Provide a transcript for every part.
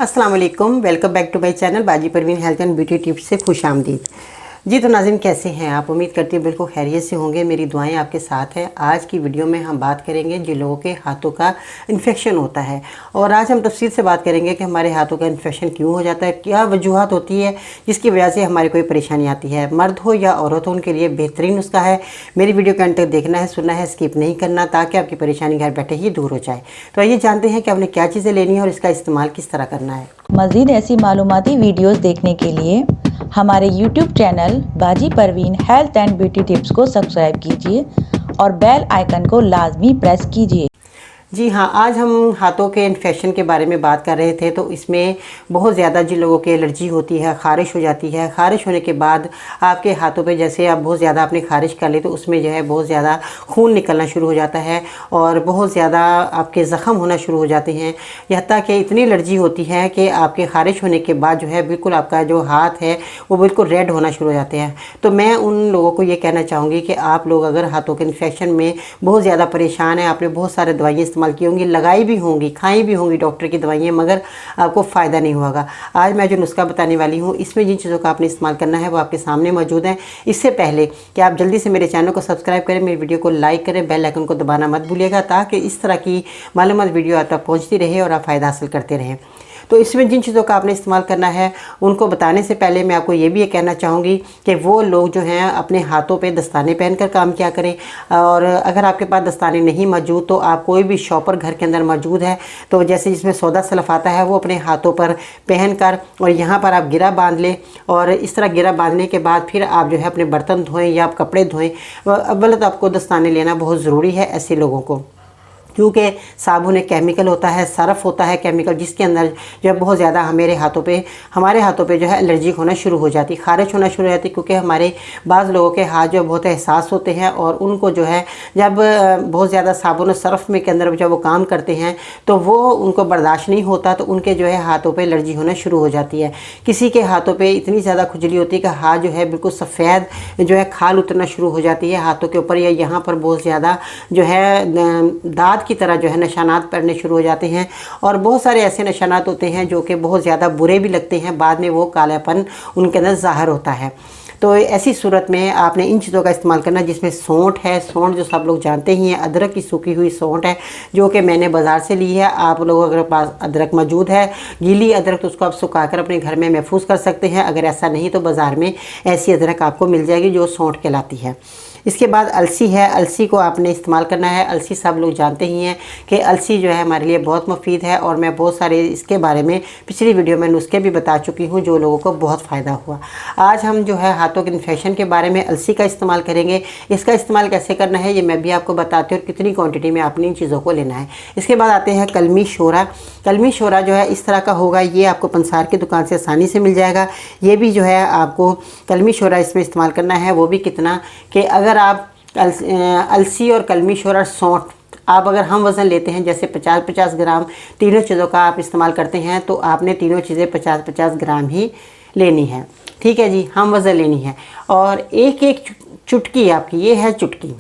अस्सलाम वालेकुम, welcome back to my channel Baji Parveen health and beauty tips से खुश आमदीद। जी तो नाज़रीन, कैसे हैं आप? उम्मीद करती हूँ बिल्कुल खैरियत से होंगे। मेरी दुआएं आपके साथ हैं। आज की वीडियो में हम बात करेंगे जिन लोगों के हाथों का इन्फेक्शन होता है, और आज हम तफसील से बात करेंगे कि हमारे हाथों का इन्फेक्शन क्यों हो जाता है, क्या वजूहत होती है जिसकी वजह से हमारी कोई परेशानी आती है। मर्द हो या औरत हो, उनके लिए बेहतरीन नुस्खा है। मेरी वीडियो के अंत तक देखना है, सुनना है, स्किप नहीं करना, ताकि आपकी परेशानी घर बैठे ही दूर हो जाए। तो आइए जानते हैं कि आपने क्या चीज़ें लेनी है और इसका इस्तेमाल किस तरह करना है। मज़ीद ऐसी मालूमाती वीडियोस देखने के लिए हमारे YouTube channel Baji Parveen health and beauty tips को सब्सक्राइब कीजिए और बेल आइकन को लाजमी प्रेस कीजिए। जी हाँ, आज हम हाथों के इन्फेक्शन के बारे में बात कर रहे थे। तो इसमें बहुत ज़्यादा जिन लोगों की एलर्जी होती है, ख़ारिश हो जाती है। ख़ारिश होने के बाद आपके हाथों पे जैसे आप बहुत ज़्यादा आपने ख़ारिश कर ली तो उसमें जो है बहुत ज़्यादा खून निकलना शुरू हो जाता है और बहुत ज़्यादा आपके ज़ख़म होना शुरू हो जाते हैं। यहाँ तक कि इतनी एलर्जी होती है कि आपके ख़ारिश होने के बाद जो है बिल्कुल आपका जो हाथ है वो बिल्कुल रेड होना शुरू हो जाते हैं। तो मैं उन लोगों को ये कहना चाहूँगी कि आप लोग अगर हाथों के इन्फेक्शन में बहुत ज़्यादा परेशान हैं, आपने बहुत सारे दवाइयाँ इस्तेमाल की होंगी, लगाई भी होंगी, खाई भी होंगी डॉक्टर की दवाइयाँ, मगर आपको फ़ायदा नहीं होगा। आज मैं जो नुस्खा बताने वाली हूँ इसमें जिन चीज़ों का आपने इस्तेमाल करना है वो आपके सामने मौजूद है। इससे पहले कि आप जल्दी से मेरे चैनल को सब्सक्राइब करें, मेरी वीडियो को लाइक करें, बेल आइकन को दबाना मत भूलिएगा, ताकि इस तरह की मालूमात वीडियो आप तक पहुँचती रहे और आप फ़ायदा हासिल करते रहें। तो इसमें जिन चीज़ों का आपने इस्तेमाल करना है उनको बताने से पहले मैं आपको ये भी कहना चाहूँगी कि वो लोग जो हैं अपने हाथों पे दस्ताने पहनकर काम किया करें। और अगर आपके पास दस्ताने नहीं मौजूद तो आप कोई भी शॉपर घर के अंदर मौजूद है तो जैसे जिसमें सौदा सलफ आता है वो अपने हाथों पर पहन कर और यहाँ पर आप गिरा बांध लें। और इस तरह गिरा बांधने के बाद फिर आप जो है अपने बर्तन धोएँ या आप कपड़े धोएँ। अव्वल तो आपको दस्ताने लेना बहुत ज़रूरी है ऐसे लोगों को, क्योंकि साबुन एक केमिकल होता है, सरफ़ होता है केमिकल, जिसके अंदर जो है बहुत ज़्यादा हमारे हाथों पे जो है एलर्जी होना शुरू हो जाती, ख़ारिश होना शुरू हो जाती। क्योंकि हमारे बाज़ लोगों के हाथ जो बहुत एहसास होते हैं और उनको जो है जब बहुत ज़्यादा साबुन और सरफ़ में के अंदर जब वो काम करते हैं तो वो उनको बर्दाश्त नहीं होता, तो उनके जो है हाथों पर एलर्जी होना शुरू हो जाती है। किसी के हाथों पर इतनी ज़्यादा खुजली होती है कि हाथ जो है बिल्कुल सफ़ेद जो है खाल उतरना शुरू हो जाती है हाथों के ऊपर, या यहाँ पर बहुत ज़्यादा जो है दांत की तरह जो है निशानात पड़ने शुरू हो जाते हैं। और बहुत सारे ऐसे निशानात होते हैं जो कि बहुत ज़्यादा बुरे भी लगते हैं, बाद में वो कालापन उनके अंदर ज़ाहिर होता है। तो ऐसी सूरत में आपने इन चीज़ों का इस्तेमाल करना, जिसमें सौंठ है। सौंठ जो सब लोग जानते ही हैं, अदरक की सूखी हुई सौंठ है जो कि मैंने बाज़ार से ली है। आप लोग अगर पास अदरक मौजूद है, गीली अदरक, तो उसको आप सुखाकर अपने घर में महफूज कर सकते हैं। अगर ऐसा नहीं तो बाज़ार में ऐसी अदरक आपको मिल जाएगी जो सौंठ कहलाती है। इसके बाद अलसी है, अलसी को आपने इस्तेमाल करना है। अलसी सब लोग जानते ही हैं कि अलसी जो है हमारे लिए बहुत मुफीद है, और मैं बहुत सारे इसके बारे में पिछली वीडियो में नुस्खे भी बता चुकी हूँ जो लोगों को बहुत फ़ायदा हुआ। आज हम जो है हाथों के इन्फेक्शन के बारे में अलसी का इस्तेमाल करेंगे। इसका इस्तेमाल कैसे करना है ये मैं भी आपको बताती हूँ और कितनी क्वान्टिटी में आपने इन चीज़ों को लेना है। इसके बाद आते हैं कलमी शोरा। कलमी शोरा जो है इस तरह का होगा, ये आपको पंसार की दुकान से आसानी से मिल जाएगा। ये भी जो है आपको कलमी शोरा इसमें इस्तेमाल करना है, वो भी कितना कि अगर आप अलसी और कलमी शोरा सौंठ आप अगर हम वज़न लेते हैं जैसे 50-50 ग्राम तीनों चीज़ों का आप इस्तेमाल करते हैं तो आपने तीनों चीज़ें 50-50 ग्राम ही लेनी है। ठीक है जी, हम वज़न लेनी है। और एक एक चुटकी आपकी, ये है चुटकी,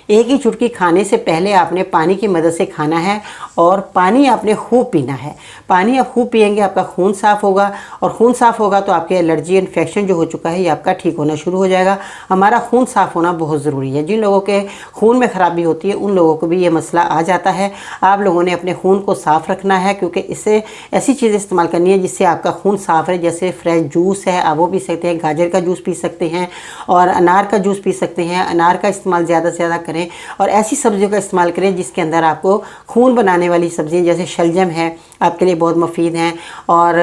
एक ही चुटकी खाने से पहले आपने पानी की मदद से खाना है, और पानी आपने खूब पीना है। पानी आप खूब पिएंगे आपका खून साफ़ होगा, और खून साफ़ होगा तो आपके एलर्जी इन्फेक्शन जो हो चुका है ये आपका ठीक होना शुरू हो जाएगा। हमारा खून साफ़ होना बहुत ज़रूरी है। जिन लोगों के खून में ख़राबी होती है उन लोगों को भी ये मसला आ जाता है। आप लोगों ने अपने खून को साफ़ रखना है, क्योंकि इससे ऐसी चीज़ें इस्तेमाल करनी है जिससे आपका खून साफ़ रहे। जैसे फ्रेश जूस है, आप वो पी सकते हैं, गाजर का जूस पी सकते हैं, और अनार का जूस पी सकते हैं। अनार का इस्तेमाल ज़्यादा से ज़्यादा करें, और ऐसी सब्जियों का इस्तेमाल करें जिसके अंदर आपको खून बनाने वाली सब्जियां, जैसे शलजम है आपके लिए बहुत मुफीद हैं, और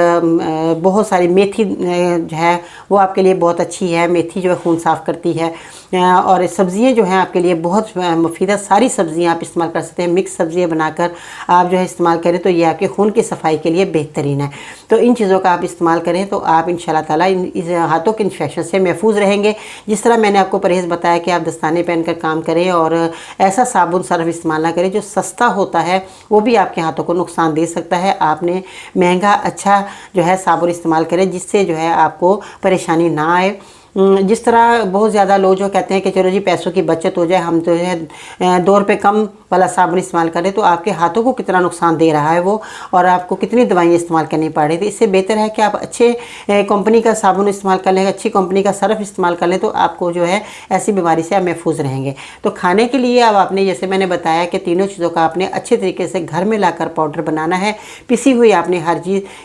बहुत सारी मेथी जो है वो आपके लिए बहुत अच्छी है। मेथी जो है खून साफ़ करती है, और सब्ज़ियाँ जो हैं आपके लिए बहुत मुफीद है। सारी सब्ज़ियाँ आप इस्तेमाल कर सकते हैं, मिक्स सब्ज़ियाँ बनाकर आप जो है इस्तेमाल करें तो ये आपके खून की सफाई के लिए बेहतरीन है। तो इन चीज़ों का आप इस्तेमाल करें तो आप इंशाल्लाह ताला इस हाथों के इन्फेक्शन से महफूज रहेंगे। जिस तरह मैंने आपको परहेज़ बताया कि आप दस्ताने पहनकर काम करें, और ऐसा साबुन सर्फ इस्तेमाल ना करें जो सस्ता होता है, वो भी आपके हाथों को नुकसान दे सकता है। आपने महंगा अच्छा जो है साबुन इस्तेमाल करें जिससे जो है आपको परेशानी ना आए। जिस तरह बहुत ज़्यादा लोग जो कहते हैं कि चलो जी पैसों की बचत हो जाए, हम जो है 2 रुपये कम वाला साबुन इस्तेमाल करें तो आपके हाथों को कितना नुकसान दे रहा है वो, और आपको कितनी दवाइयाँ इस्तेमाल करनी पड़ रही थी। इससे बेहतर है कि आप अच्छे कंपनी का साबुन इस्तेमाल कर लें, अच्छी कंपनी का सर्फ इस्तेमाल कर लें, तो आपको जो है ऐसी बीमारी से आप महफूज रहेंगे। तो खाने के लिए अब आपने, जैसे मैंने बताया कि तीनों चीज़ों का आपने अच्छे तरीके से घर में लाकर पाउडर बनाना है। पिसी हुई आपने हर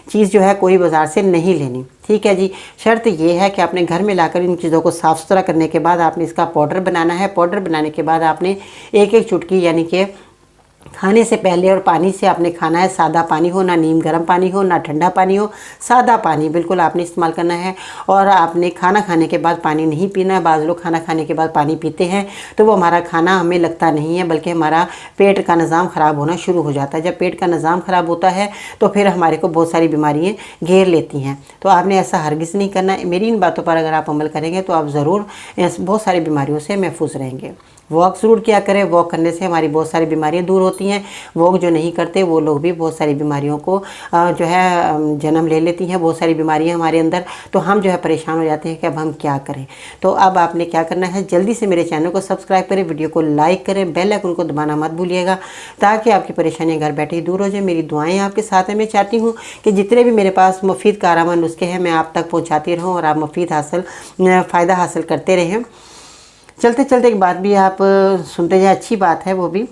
चीज़ जो है कोई बाज़ार से नहीं लेनी, ठीक है जी। शर्त ये है कि आपने घर में लाकर इन चीज़ों को साफ़ सुथरा करने के बाद आपने इसका पाउडर बनाना है। पाउडर बनाने के बाद आपने एक एक चुटकी, यानी कि खाने से पहले और पानी से आपने खाना है। सादा पानी हो, ना नीम गर्म पानी हो, ना ठंडा पानी हो, सादा पानी बिल्कुल आपने इस्तेमाल करना है। और आपने खाना खाने के बाद पानी नहीं पीना है। बाज़ लोग खाना खाने के बाद पानी पीते हैं तो वो हमारा खाना हमें लगता नहीं है, बल्कि हमारा पेट का निज़ाम ख़राब होना शुरू हो जाता है। जब पेट का निज़ाम ख़राब होता है तो फिर हमारे को बहुत सारी बीमारियाँ घेर लेती हैं। तो आपने ऐसा हरगिज़ नहीं करना। मेरी इन बातों पर अगर आप अमल करेंगे तो आप ज़रूर बहुत सारी बीमारियों से महफूज रहेंगे। वॉक ज़रूर किया करें। वॉक करने से हमारी बहुत सारी बीमारियां दूर होती हैं। वॉक जो नहीं करते वो लोग भी बहुत सारी बीमारियों को जो है जन्म ले लेती हैं, बहुत सारी बीमारियां हमारे अंदर। तो हम जो है परेशान हो जाते हैं कि अब हम क्या करें। तो अब आपने क्या करना है, जल्दी से मेरे चैनल को सब्सक्राइब करें, वीडियो को लाइक करें, बेल आइकन को दबाना मत भूलिएगा, ताकि आपकी परेशानियाँ घर बैठे ही दूर हो जाए। मेरी दुआएँ आपके साथ हैं। मैं चाहती हूँ कि जितने भी मेरे पास मुफीद कारआमद नुस्खे हैं मैं आप तक पहुँचाती रहूँ और आप मुफीद फ़ायदा हासिल करते रहें। चलते चलते एक बात भी आप सुनते जाए, अच्छी बात है वो भी।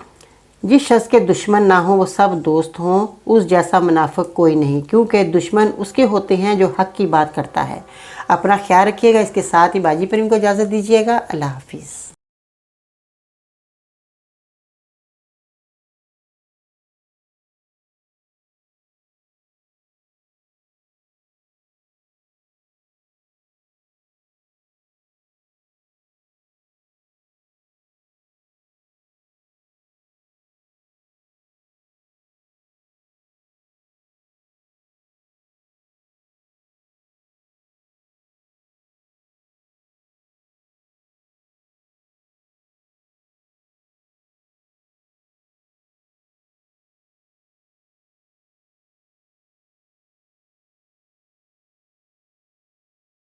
जिस शख्स के दुश्मन ना हो वो सब दोस्त हों, उस जैसा मुनाफिक कोई नहीं, क्योंकि दुश्मन उसके होते हैं जो हक की बात करता है। अपना ख्याल रखिएगा। इसके साथ ही बाजी परवीन को इजाज़त दीजिएगा। अल्लाह हाफिज़।